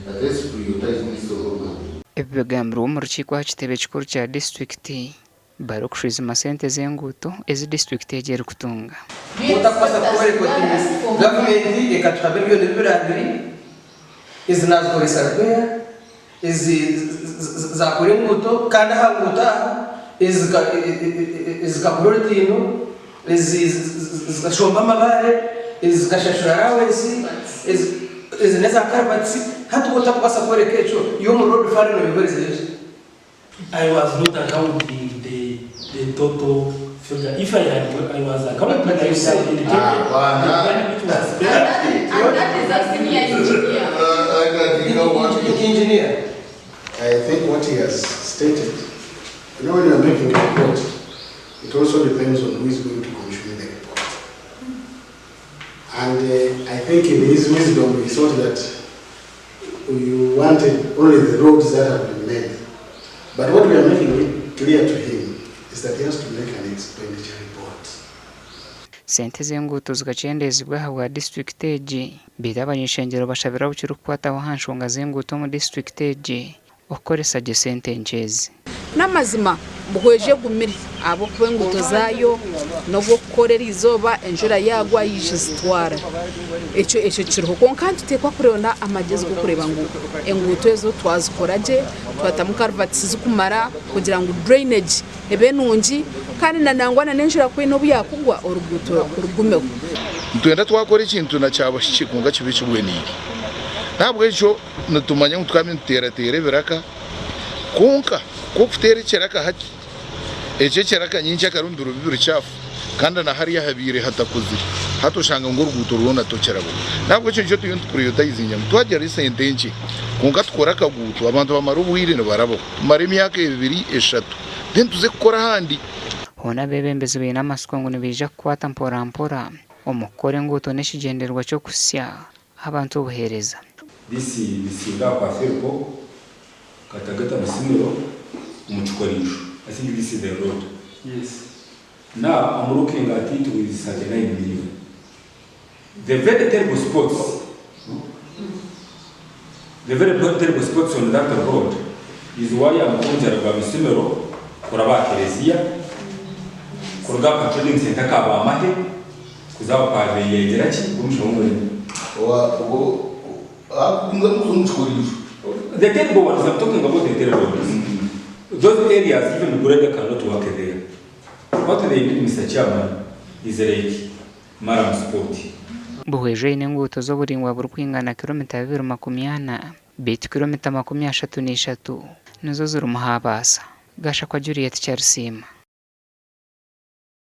that let's prioritize this program. Ebigambiro mu rukiko hakitebe kikuru kya district bari kushiza amasente z'enguuto ezi district egera kutunga. Mutakwasa kubera ko government ekatwabira ibyo birabiri izinazikoresa rwera zakora enguuto kandi ahanguta izikakurotino izigashomba amabare izigashashura rawensi izineza karbatsi hatukuta kwasa kubera kecho yo mu road fund no bibereze. I was not accounting the total figure. If I was accounting, I would have indicated that is a senior engineer. I think what he has stated, you know, when you are making a report, it also depends on who is going to commission the report. And I think in his wisdom, he thought that you wanted only the roads that have been made. But what we are making it clear to him is that he has to make an expenditure report. Sente z'enguuto zigacendezibwa habwa district egi bita abany'eishengyero bashabira bukiri kukwataho hanshonga z'enguuto mu district egi okoresa gye sente nkyezi. N'amazima Buhweju gumiri abo kuba enguuto zayo n'obwo kukorera izoba enjura yagwa yije zitwara ekyo kiriho konka tutekwa kureba amagezi go kureba ngo enguuto ezo twazikoraje twatamu karvats zikumara kugira ngo drainage ebe nungi kandi nanangwana n'enjura kwino byakugwa oruguto rugumeho. Twenda twakora ikintu na cyabo shikunga kibicubwe niki ntabwo ejo natumanya mutwame tere biraka konka ko kutere keraka haki eje keraka nyinshi akarunduro bibiri cyafu kandi na hariya habire hatakuzi hatoshanga ngo ruguto rubona to kerabo ntabwo cyo tuyuntu prioritize twagera isente nki konka tukora akaguto abantu bamara ubuhire barabo mara imyaka 2-3 then tuze gukora handi hona bebembeze bina maskongo nibija kwata mpora omukore nguto neshigenderwa cyo kusya abantu buhereza. This bisinga kwa Ferko katagata bisimiro umuchukorisho. I think this is the road. Yes. Now I'm looking at it with 39 million. The very terrible spots on that road is why I'm going to bisimiro kuraba Kerezia kurga patrolling center kaba mahe kuzaba pave yegera ki umushomwe the terrible ones, I'm talking about the terrible ones. Those areas, even Burega cannot work there. What they need, Mr. Chairman, is like Maram Sport. Buhweju n'enguuto zo buringwa burukwingana kilometer 240 bit kilometer 33 nizo ziri muhabasa gasha kwa Juliet Charisima.